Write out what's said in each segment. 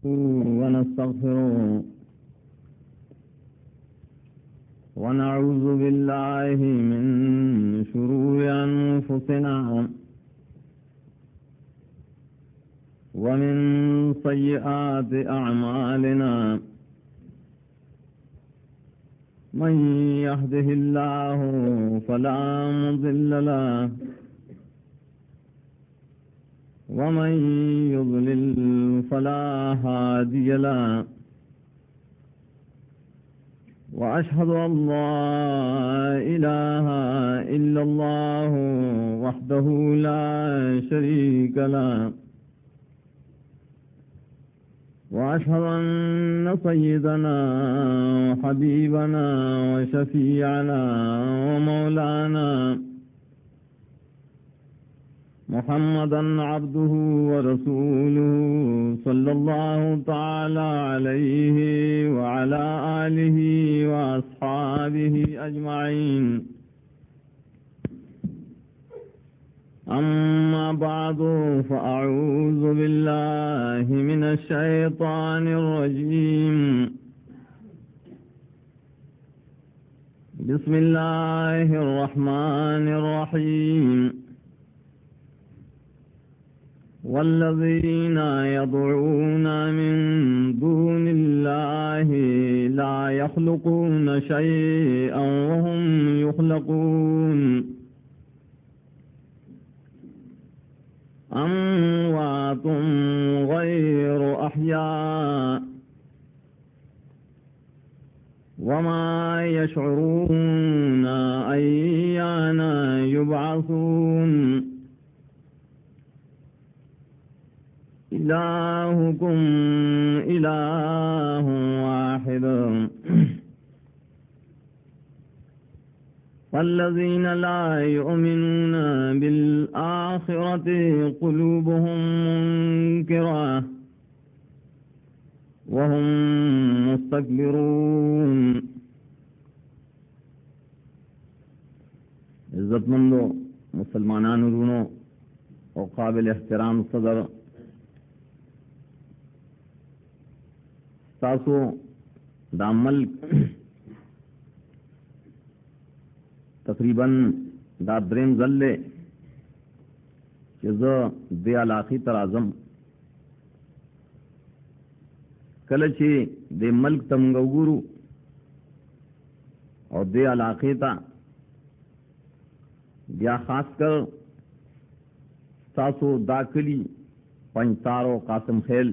ونستغفره ونعوذ بالله من شرور أنفسنا ومن سيئات أعمالنا من يهده الله فلا مضل له ومن يضلل فلا هادي له وأشهد أن لا إله إلا الله وحده لا شريك له وأشهد أن سيدنا وحبيبنا وشفيعنا ومولانا محمدا عبده ورسوله صلى الله تعالى عليه وعلى آله وأصحابه أجمعين أما بعد فأعوذ بالله من الشيطان الرجيم بسم الله الرحمن الرحيم والذين يدعون من دون الله لا يخلقون شيئا وهم يخلقون أموات غير أحياء وما يشعرون أيان يبعثون إلهكم إله واحد والذين لا يؤمنون بالآخرة قلوبهم منكرة وهم مستكبرون عزتمندو مسلمانان رونو اور قابل احترام صدر تاسو دا ملک تقریباً دا دریم ځل چې زه دې علاقې ته راځم کله چې دې ملک ته موږ وګورو او دې علاقې ته بیا خاص کر تاسو دا کلي پنجتار او قاسم خیل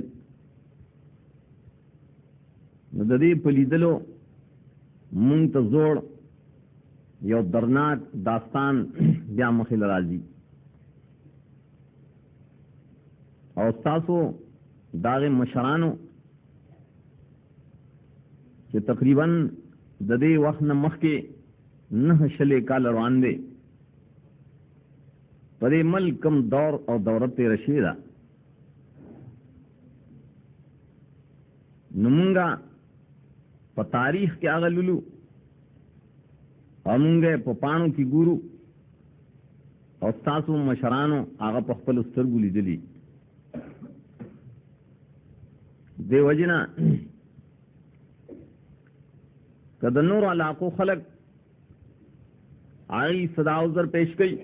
نو د دې په لیدلو مونږ ته زوړ یو درناک داستان بیا مخې له راځي او ستاسو د هغې مشرانو چې تقریباً د دې وخت نه مخکې 9 کاله روان دی په دې ملک کوم دور او دوره تېره شوې ده نو مونږه په تاریخ کې هغه لولو او مونږ په پاڼو کې ګورو او ستاسو مشرانو هغه په خپلو سترګو لیدلي دې وجې نه که د نورو علاقو خلک هغوی صدا عذر پیش کوي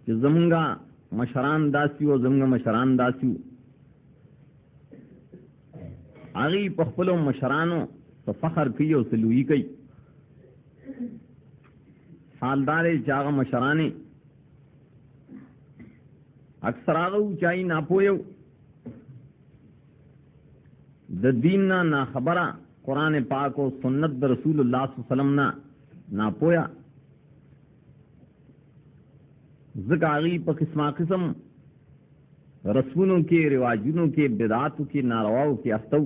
چې زمونږه مشران داسې وو زمونږه مشران داسې وو هغوی په خپلو مشرانو څه فخر کوي او څه لویي کوي حال دا دی چې هغه مشرانې اکثر هغه اوچایي ناپوه د دین نه ناخبره قرآن پاک او سنت د رسول الله صلی الله علیه وسلم نه ناپوه ځکه هغوی په قسمه قسم رسمونو کې رواجونو کې بدعاتو کې نارواو کې اخته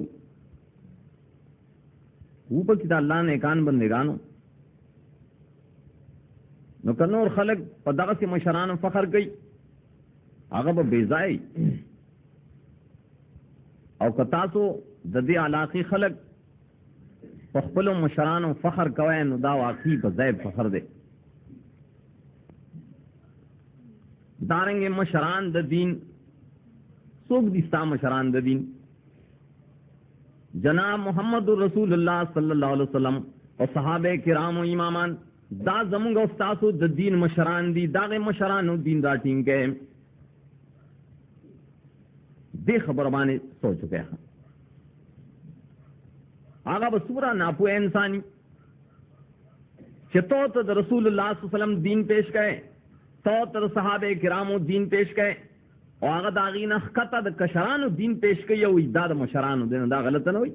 وو پکې د الله نیکان بندگانو نو که نور خلق په دغسې مشرانو فخر کوي هغه به بې ځای او که تاسو د دې علاقې خلق په خپلو مشرانو فخر کوئ نو دا واقعي په ځای فخر دی دارنګې مشران د دین सोग दिस्ता मशरान द दीन जनाब मोहम्मद रसूलुल्लाह सल्लल्लाहु अलैहि वसल्लम और सहाबे किराम और इमामान दा जमुंग उस्तासो द दीन मशरान दी दागे मशरान दीन दा टीम के दे खबर बाने सोच चुके हैं आगा बसूरा नापू इंसानी चितो तो रसूलुल्लाह सल्लल्लाहु अलैहि वसल्लम दीन पेश गए तो सहाबे किराम दीन पेश गए और आगा दागी न खता द कशरान दीन पेश गई और इदाद मशरान दिन दा गलत न हुई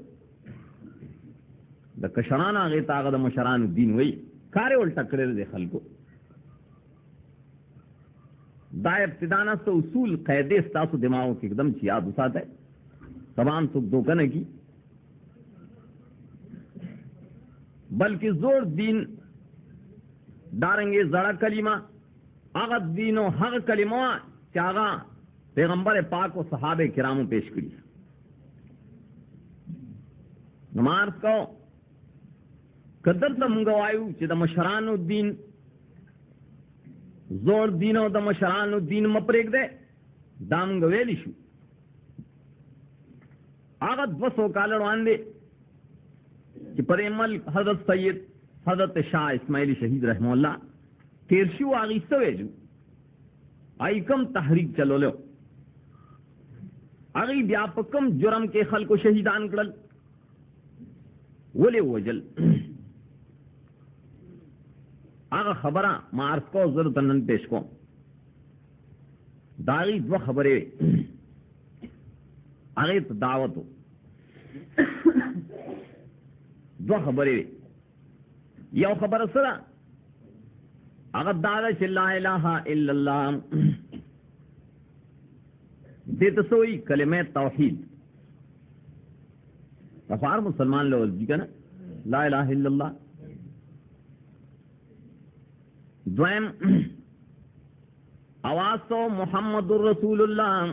द कशरान आगे तागद मशरान दीन हुई कारे उल्टा करे दे खलको दा इब्तिदाना से उसूल कैदे स्तासु दिमागों के एकदम याद उसात है तमाम सुख दोकने की बल्कि जोर दीन डारेंगे जड़ा कलीमा आगत दीनो हक कलिमा चागा पैगंबर पाक और सहाबे किरामों पेश करी नमाज को कदर द मुंगवायु चिद मशरानुद्दीन जोर दीनो द मशरानुद्दीन मपरेक दे दाम गवेलिशु आगत बसो कालड़वान दे कि परेमल हजरत सैयद हजरत शाह इस्माइली शहीद रहमहुल्लाह तेरशु आगी सवेजु आइकम तहरीक चलो लो आगी व्यापकम जुर्म के खल को शहीदान कड़ल वले वजल आगा खबरा मार्स को जरूरत नन पेश को दागी दो खबरे आगे तो दावत हो दो खबरे यो खबर सरा अगर दादा ला इलाहा इल्लल्लाह देत सोई कलिमे तौहीद गफार मुसलमान लोग जी का ना ला इलाहा इल्लल्लाह द्वैम अवासो मुहम्मदुर रसूलुल्लाह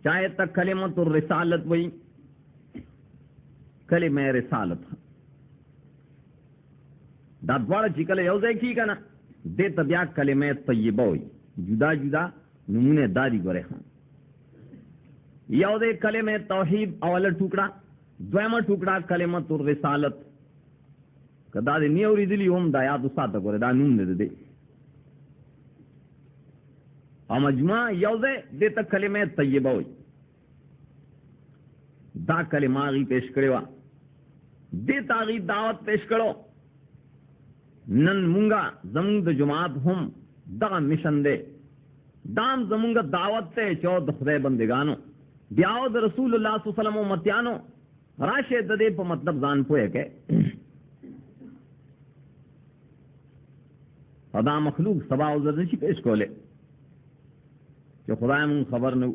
चाहे तक कलिमतुर रिसालत वही कलिमे रिसालत दाद्वार चिकल यौजे की का ना दे तब्या कलिमे तय्यबा हुई जुदा जुदा नमूने दादी गोरे खान यौजे कलिमे तौहीद अवल टुकड़ा द्वैम टुकड़ा कलिमतुर रिसालत कदा दे नियौरी दिली ओम दा याद उसात गोरे दा नून दे दे अमजमा यौजे दे तक कलिमे तय्यबा हुई दा कलिमा गी पेश करेवा दे तागी दावत पेश करो नन मुंगा जमुंग जमात हम दा मिशन दे दाम जमुंग दावत ते चौद खुदे बंदेगानो ब्यावद रसूलुल्लाह सल्लल्लाहु अलैहि वसल्लम मत्यानो राशे ददे प मतलब जान पोए के अदा मखलूक सबा उजरशी पेश कोले जो खुदा मुंग खबर न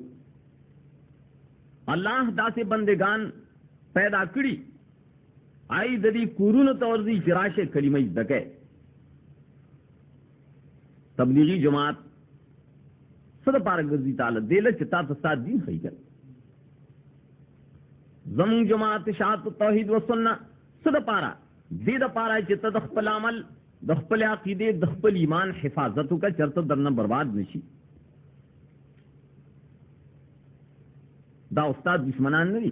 अल्लाह दासे बंदेगान पैदा करी आई ददी कुरून तौरजी फिराशे कलिमा दके तबलीगी जमात सद पारगजी ताल देल चिता तस्ता दीन खैकर जमुंग जमात शात तौहीद व सुन्ना सद पारा दे द पारा चिता दखपल अमल दखपल अकीदे दखपल ईमान हिफाजत का चरत दरना बर्बाद नशी दा उस्ताद दुश्मनान नहीं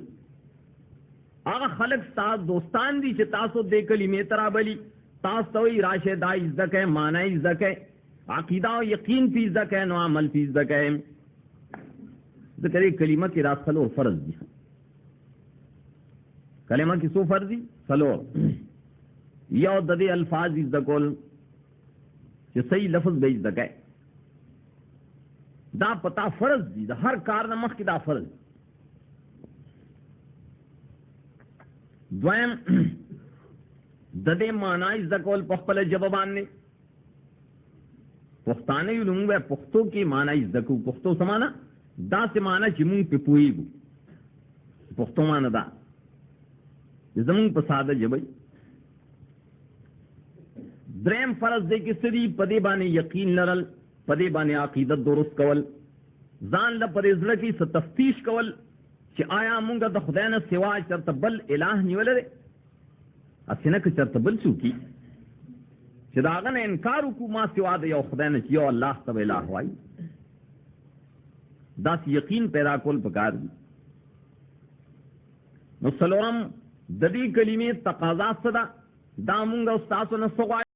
आगा खलक साथ दोस्तान दी चे तासो दे कलिमे तराबली तास तोई राशे दा इज्जत है माना इज्जत है अकीदा और यकीन फी इज्जत है नो अमल फी इज्जत है तो करे कलिमा की रात फलो फर्ज दी कलिमा की सो फर्जी फलो या ददे अल्फाज इज्जत कोल जो सही लफ्ज बे इज्जत है दा पता फर्ज दी दा हर कारनामा की दा फर्ज द्वयम ददे माना इज्जत कोल पखपल जवाबान ने पुख्ताने उलूम व पुख्तों की माना इज्जत को पुख्तों समाना दा से माना चिमुंग पे पुईगु पुख्तों माना दा जमुंग पसाद जबई द्रेम फरज दे कि सदी पदे बाने यकीन लरल पदे बाने अकीदत दुरुस्त कवल जान ल पदे इज्जत की तफ्तीश कवल कि आया मुंगा द खुदा न सिवा चरतबल इलाह निवल रे असिनक चरतबल चूकी चिदागन इनकार को मा सिवा दे खुदा न चियो अल्लाह तब इलाह वाई داس یقین پیدا کول پکار دي. نو څلورم د دې کلمې تقاضا څه ده؟ دا مونږ او تاسو نه څه غواړو